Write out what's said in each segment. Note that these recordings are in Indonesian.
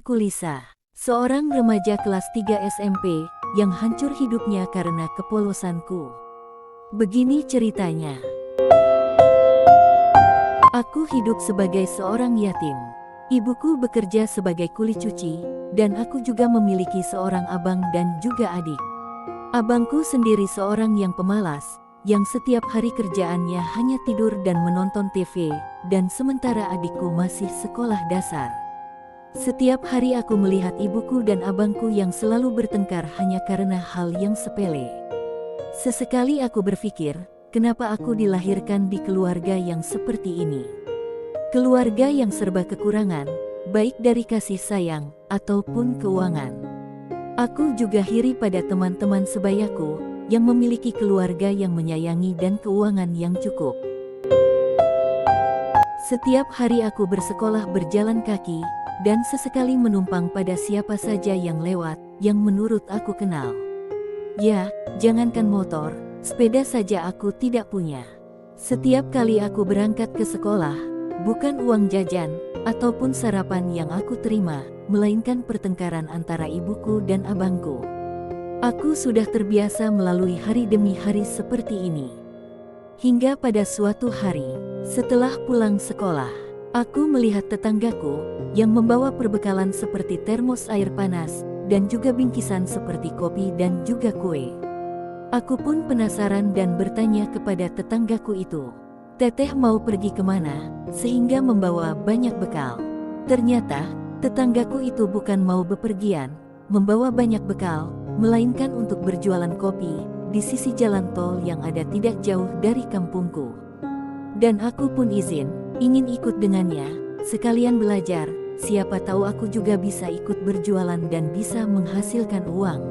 Aku Lisa, seorang remaja kelas 3 SMP yang hancur hidupnya karena kepolosanku. Begini ceritanya. Aku hidup sebagai seorang yatim. Ibuku bekerja sebagai kuli cuci, dan aku juga memiliki seorang abang dan juga adik. Abangku sendiri seorang yang pemalas, yang setiap hari kerjaannya hanya tidur dan menonton TV, dan sementara adikku masih sekolah dasar. Setiap hari aku melihat ibuku dan abangku yang selalu bertengkar hanya karena hal yang sepele. Sesekali aku berpikir, kenapa aku dilahirkan di keluarga yang seperti ini? Keluarga yang serba kekurangan, baik dari kasih sayang ataupun keuangan. Aku juga iri pada teman-teman sebayaku yang memiliki keluarga yang menyayangi dan keuangan yang cukup. Setiap hari aku bersekolah berjalan kaki, dan sesekali menumpang pada siapa saja yang lewat, yang menurut aku kenal. Ya, jangankan motor, sepeda saja aku tidak punya. Setiap kali aku berangkat ke sekolah, bukan uang jajan, ataupun sarapan yang aku terima, melainkan pertengkaran antara ibuku dan abangku. Aku sudah terbiasa melalui hari demi hari seperti ini. Hingga pada suatu hari, setelah pulang sekolah, aku melihat tetanggaku yang membawa perbekalan seperti termos air panas dan juga bingkisan seperti kopi dan juga kue. Aku pun penasaran dan bertanya kepada tetanggaku itu, "Teteh mau pergi kemana, sehingga membawa banyak bekal?" Ternyata, tetanggaku itu bukan mau bepergian, membawa banyak bekal, melainkan untuk berjualan kopi di sisi jalan tol yang ada tidak jauh dari kampungku. Dan aku pun ingin ikut dengannya, sekalian belajar, siapa tahu aku juga bisa ikut berjualan dan bisa menghasilkan uang.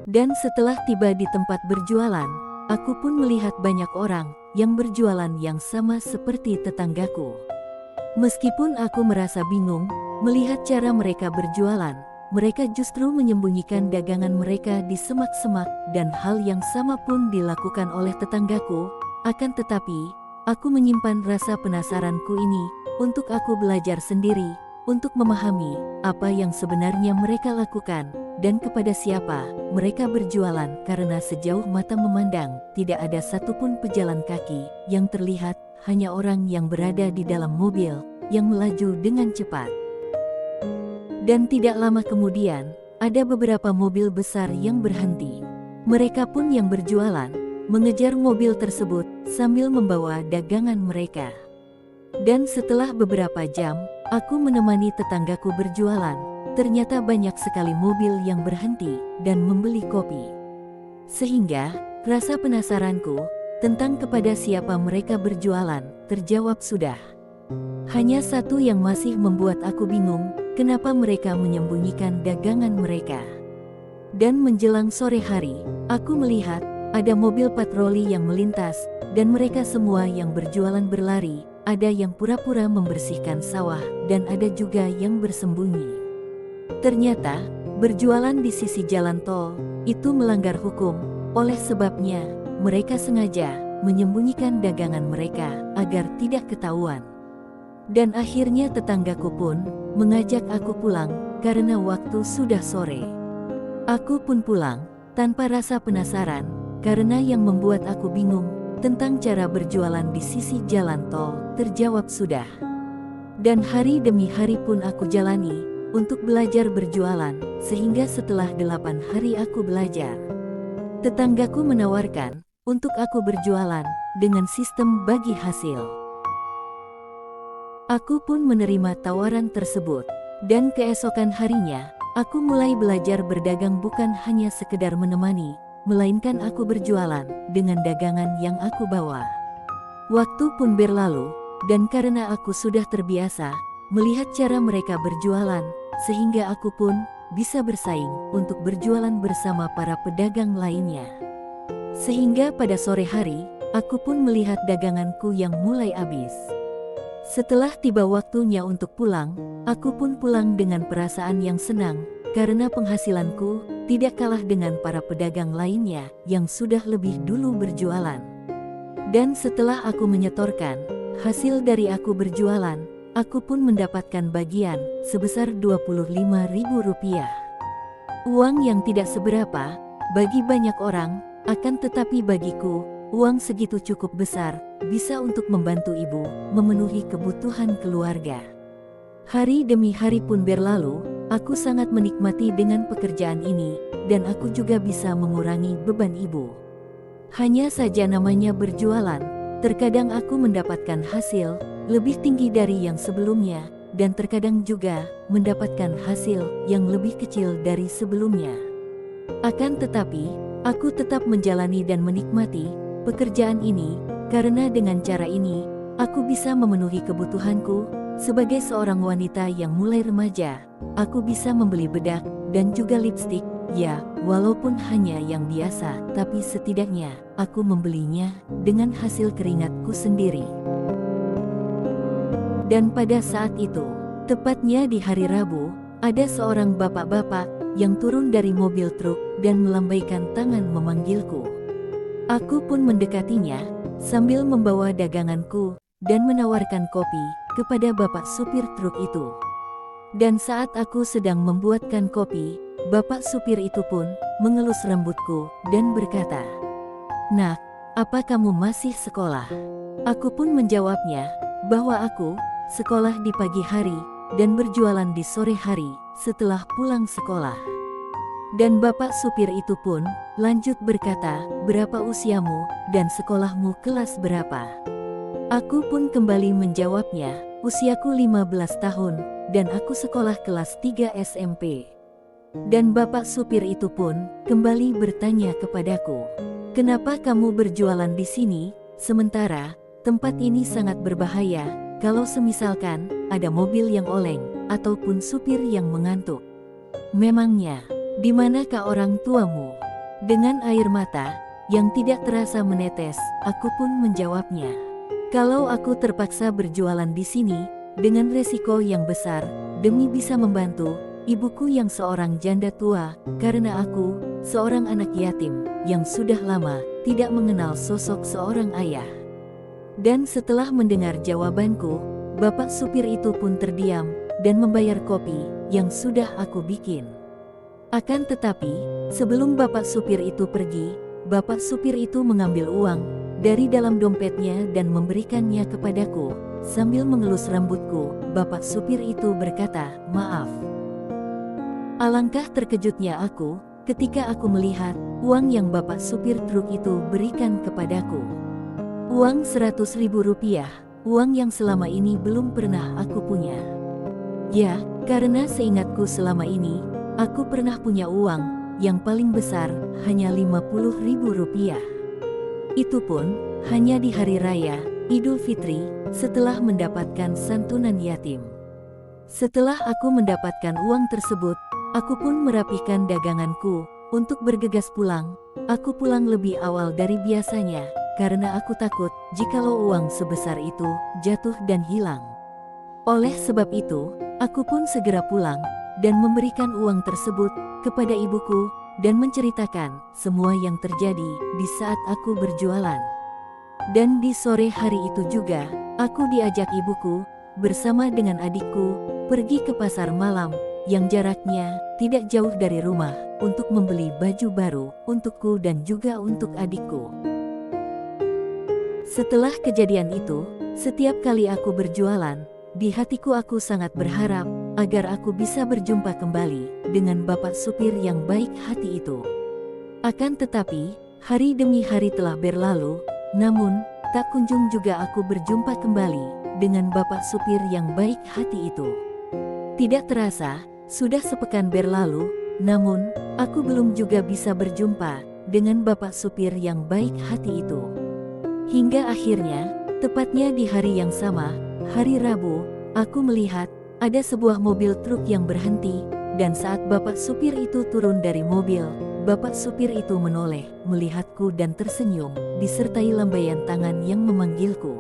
Dan setelah tiba di tempat berjualan, aku pun melihat banyak orang yang berjualan yang sama seperti tetanggaku. Meskipun aku merasa bingung melihat cara mereka berjualan, mereka justru menyembunyikan dagangan mereka di semak-semak, dan hal yang sama pun dilakukan oleh tetanggaku. Akan tetapi, aku menyimpan rasa penasaranku ini untuk aku belajar sendiri, untuk memahami apa yang sebenarnya mereka lakukan, dan kepada siapa mereka berjualan, karena sejauh mata memandang, tidak ada satupun pejalan kaki yang terlihat, hanya orang yang berada di dalam mobil yang melaju dengan cepat. Dan tidak lama kemudian, ada beberapa mobil besar yang berhenti. Mereka pun yang berjualan mengejar mobil tersebut sambil membawa dagangan mereka. Dan setelah beberapa jam, aku menemani tetanggaku berjualan. Ternyata banyak sekali mobil yang berhenti dan membeli kopi. Sehingga, rasa penasaranku tentang kepada siapa mereka berjualan terjawab sudah. Hanya satu yang masih membuat aku bingung, kenapa mereka menyembunyikan dagangan mereka. Dan menjelang sore hari, aku melihat ada mobil patroli yang melintas, dan mereka semua yang berjualan berlari, ada yang pura-pura membersihkan sawah, dan ada juga yang bersembunyi. Ternyata, berjualan di sisi jalan tol, itu melanggar hukum, oleh sebabnya, mereka sengaja menyembunyikan dagangan mereka, agar tidak ketahuan. Dan akhirnya tetanggaku pun mengajak aku pulang, karena waktu sudah sore. Aku pun pulang, tanpa rasa penasaran, karena yang membuat aku bingung tentang cara berjualan di sisi jalan tol terjawab sudah. Dan hari demi hari pun aku jalani untuk belajar berjualan, sehingga setelah 8 hari aku belajar, tetanggaku menawarkan untuk aku berjualan dengan sistem bagi hasil. Aku pun menerima tawaran tersebut, dan keesokan harinya, aku mulai belajar berdagang bukan hanya sekedar menemani, melainkan aku berjualan dengan dagangan yang aku bawa. Waktu pun berlalu, dan karena aku sudah terbiasa melihat cara mereka berjualan, sehingga aku pun bisa bersaing untuk berjualan bersama para pedagang lainnya. Sehingga pada sore hari, aku pun melihat daganganku yang mulai habis. Setelah tiba waktunya untuk pulang, aku pun pulang dengan perasaan yang senang, karena penghasilanku tidak kalah dengan para pedagang lainnya yang sudah lebih dulu berjualan. Dan setelah aku menyetorkan hasil dari aku berjualan, aku pun mendapatkan bagian sebesar Rp25.000. Uang yang tidak seberapa bagi banyak orang, akan tetapi bagiku, uang segitu cukup besar, bisa untuk membantu ibu memenuhi kebutuhan keluarga. Hari demi hari pun berlalu, aku sangat menikmati dengan pekerjaan ini, dan aku juga bisa mengurangi beban ibu. Hanya saja namanya berjualan, terkadang aku mendapatkan hasil lebih tinggi dari yang sebelumnya, dan terkadang juga mendapatkan hasil yang lebih kecil dari sebelumnya. Akan tetapi, aku tetap menjalani dan menikmati pekerjaan ini, karena dengan cara ini, aku bisa memenuhi kebutuhanku. Sebagai seorang wanita yang mulai remaja, aku bisa membeli bedak dan juga lipstik, ya, walaupun hanya yang biasa, tapi setidaknya aku membelinya dengan hasil keringatku sendiri. Dan pada saat itu, tepatnya di hari Rabu, ada seorang bapak-bapak yang turun dari mobil truk dan melambaikan tangan memanggilku. Aku pun mendekatinya sambil membawa daganganku dan menawarkan kopi kepada bapak supir truk itu. Dan saat aku sedang membuatkan kopi, bapak supir itu pun mengelus rambutku dan berkata, "Nak, apa kamu masih sekolah?" Aku pun menjawabnya bahwa aku sekolah di pagi hari dan berjualan di sore hari setelah pulang sekolah. Dan bapak supir itu pun lanjut berkata, "Berapa usiamu dan sekolahmu kelas berapa?" Aku pun kembali menjawabnya, "Usiaku 15 tahun, dan aku sekolah kelas 3 SMP. Dan bapak supir itu pun kembali bertanya kepadaku, "Kenapa kamu berjualan di sini, sementara tempat ini sangat berbahaya, kalau semisalkan ada mobil yang oleng, ataupun supir yang mengantuk? Memangnya, di manakah orang tuamu?" Dengan air mata yang tidak terasa menetes, aku pun menjawabnya, "Kalau aku terpaksa berjualan di sini, dengan resiko yang besar, demi bisa membantu ibuku yang seorang janda tua, karena aku seorang anak yatim yang sudah lama tidak mengenal sosok seorang ayah." Dan setelah mendengar jawabanku, bapak supir itu pun terdiam dan membayar kopi yang sudah aku bikin. Akan tetapi, sebelum bapak supir itu pergi, bapak supir itu mengambil uang dari dalam dompetnya dan memberikannya kepadaku. Sambil mengelus rambutku, bapak supir itu berkata, "Maaf." Alangkah terkejutnya aku ketika aku melihat uang yang bapak supir truk itu berikan kepadaku. Uang Rp100.000, uang yang selama ini belum pernah aku punya. Ya, karena seingatku selama ini, aku pernah punya uang yang paling besar hanya Rp50.000. Itu pun hanya di hari raya Idul Fitri, setelah mendapatkan santunan yatim. Setelah aku mendapatkan uang tersebut, aku pun merapihkan daganganku untuk bergegas pulang. Aku pulang lebih awal dari biasanya, karena aku takut jikalau uang sebesar itu jatuh dan hilang. Oleh sebab itu, aku pun segera pulang dan memberikan uang tersebut kepada ibuku dan menceritakan semua yang terjadi di saat aku berjualan. Dan di sore hari itu juga, aku diajak ibuku bersama dengan adikku pergi ke pasar malam yang jaraknya tidak jauh dari rumah untuk membeli baju baru untukku dan juga untuk adikku. Setelah kejadian itu, setiap kali aku berjualan, di hatiku aku sangat berharap agar aku bisa berjumpa kembali dengan bapak supir yang baik hati itu. Akan tetapi, hari demi hari telah berlalu, namun tak kunjung juga aku berjumpa kembali dengan bapak supir yang baik hati itu. Tidak terasa, sudah sepekan berlalu, namun aku belum juga bisa berjumpa dengan bapak supir yang baik hati itu. Hingga akhirnya, tepatnya di hari yang sama, hari Rabu, aku melihat ada sebuah mobil truk yang berhenti, dan saat bapak supir itu turun dari mobil, bapak supir itu menoleh, melihatku dan tersenyum, disertai lambaian tangan yang memanggilku.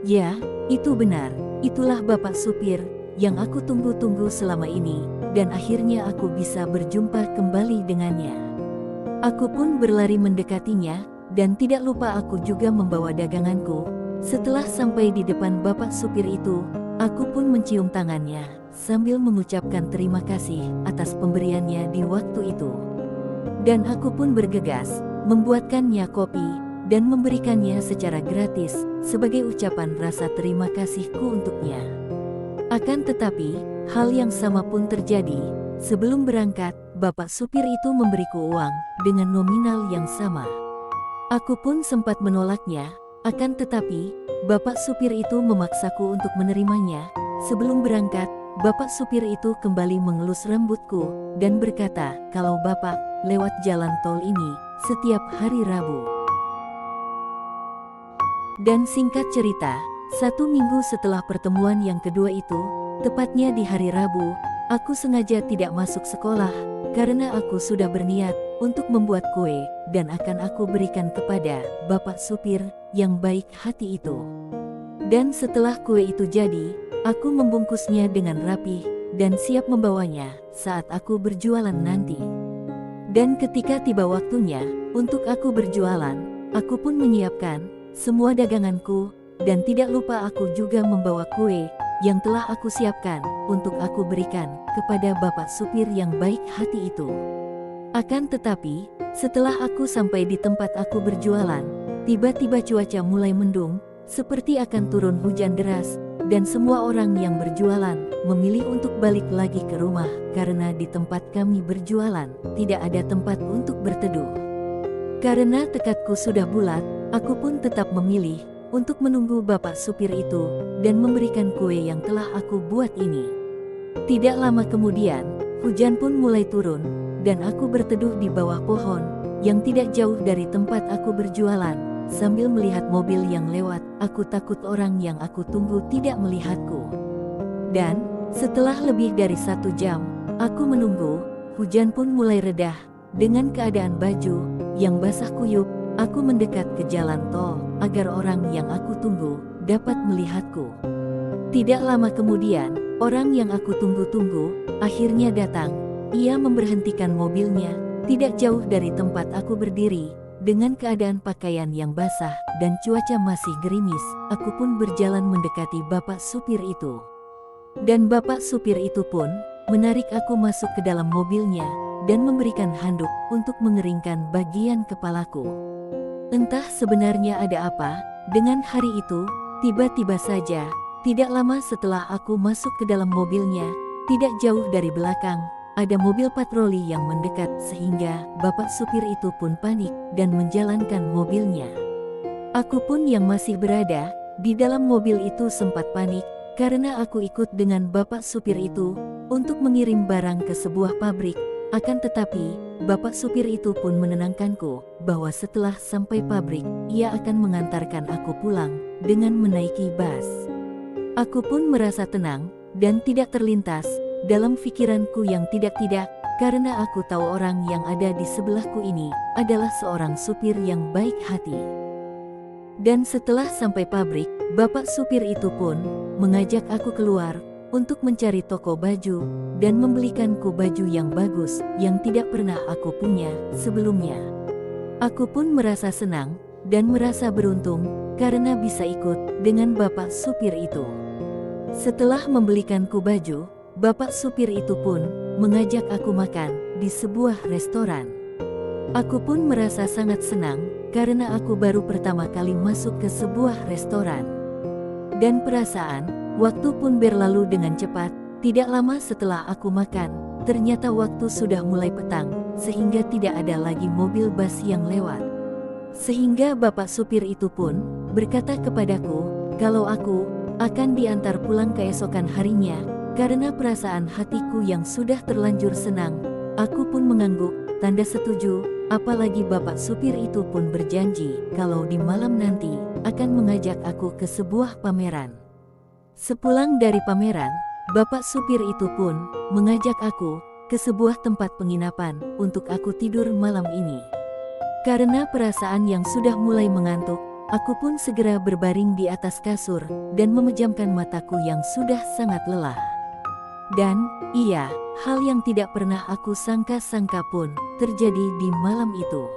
Ya, itu benar, itulah bapak supir yang aku tunggu-tunggu selama ini, dan akhirnya aku bisa berjumpa kembali dengannya. Aku pun berlari mendekatinya, dan tidak lupa aku juga membawa daganganku. Setelah sampai di depan bapak supir itu, Aku pun mencium tangannya, sambil mengucapkan terima kasih atas pemberiannya di waktu itu. Dan aku pun bergegas, membuatkannya kopi, dan memberikannya secara gratis, sebagai ucapan rasa terima kasihku untuknya. Akan tetapi, hal yang sama pun terjadi. Sebelum berangkat, bapak supir itu memberiku uang, dengan nominal yang sama. Aku pun sempat menolaknya, akan tetapi, bapak supir itu memaksaku untuk menerimanya. Sebelum berangkat, bapak supir itu kembali mengelus rambutku, dan berkata, kalau bapak lewat jalan tol ini, setiap hari Rabu. Dan singkat cerita, 1 minggu setelah pertemuan yang kedua itu, tepatnya di hari Rabu, aku sengaja tidak masuk sekolah, karena aku sudah berniat untuk membuat kue, dan akan aku berikan kepada bapak supir yang baik hati itu. Dan setelah kue itu jadi, aku membungkusnya dengan rapi, dan siap membawanya saat aku berjualan nanti. Dan ketika tiba waktunya untuk aku berjualan, aku pun menyiapkan semua daganganku, dan tidak lupa aku juga membawa kue yang telah aku siapkan untuk aku berikan kepada bapak supir yang baik hati itu. Akan tetapi, setelah aku sampai di tempat aku berjualan, tiba-tiba cuaca mulai mendung, seperti akan turun hujan deras, dan semua orang yang berjualan memilih untuk balik lagi ke rumah karena di tempat kami berjualan tidak ada tempat untuk berteduh. Karena tekadku sudah bulat, aku pun tetap memilih untuk menunggu bapak supir itu dan memberikan kue yang telah aku buat ini. Tidak lama kemudian, hujan pun mulai turun, dan aku berteduh di bawah pohon yang tidak jauh dari tempat aku berjualan. Sambil melihat mobil yang lewat, aku takut orang yang aku tunggu tidak melihatku. Dan setelah lebih dari 1 jam, aku menunggu, hujan pun mulai redah. Dengan keadaan baju yang basah kuyup, aku mendekat ke jalan tol agar orang yang aku tunggu dapat melihatku. Tidak lama kemudian, orang yang aku tunggu-tunggu akhirnya datang. Ia memberhentikan mobilnya tidak jauh dari tempat aku berdiri. Dengan keadaan pakaian yang basah dan cuaca masih gerimis, aku pun berjalan mendekati bapak supir itu. Dan bapak supir itu pun menarik aku masuk ke dalam mobilnya dan memberikan handuk untuk mengeringkan bagian kepalaku. Entah sebenarnya ada apa dengan hari itu, tiba-tiba saja, tidak lama setelah aku masuk ke dalam mobilnya, tidak jauh dari belakang, ada mobil patroli yang mendekat sehingga bapak supir itu pun panik dan menjalankan mobilnya. Aku pun yang masih berada di dalam mobil itu sempat panik karena aku ikut dengan bapak supir itu untuk mengirim barang ke sebuah pabrik. Akan tetapi, bapak supir itu pun menenangkanku bahwa setelah sampai pabrik, ia akan mengantarkan aku pulang dengan menaiki bus. Aku pun merasa tenang dan tidak terlintas dalam pikiranku yang tidak-tidak, karena aku tahu orang yang ada di sebelahku ini adalah seorang supir yang baik hati. Dan setelah sampai pabrik, bapak supir itu pun mengajak aku keluar untuk mencari toko baju dan membelikanku baju yang bagus yang tidak pernah aku punya sebelumnya. Aku pun merasa senang dan merasa beruntung karena bisa ikut dengan bapak supir itu. Setelah membelikanku baju, bapak supir itu pun mengajak aku makan di sebuah restoran. Aku pun merasa sangat senang karena aku baru pertama kali masuk ke sebuah restoran. Dan perasaan waktu pun berlalu dengan cepat. Tidak lama setelah aku makan, ternyata waktu sudah mulai petang, sehingga tidak ada lagi mobil bus yang lewat. Sehingga bapak supir itu pun berkata kepadaku kalau aku akan diantar pulang keesokan harinya. Karena perasaan hatiku yang sudah terlanjur senang, aku pun mengangguk tanda setuju. Apalagi bapak supir itu pun berjanji kalau di malam nanti akan mengajak aku ke sebuah pameran. Sepulang dari pameran, bapak supir itu pun mengajak aku ke sebuah tempat penginapan untuk aku tidur malam ini. Karena perasaan yang sudah mulai mengantuk, aku pun segera berbaring di atas kasur dan memejamkan mataku yang sudah sangat lelah. Dan, iya, hal yang tidak pernah aku sangka-sangka pun terjadi di malam itu.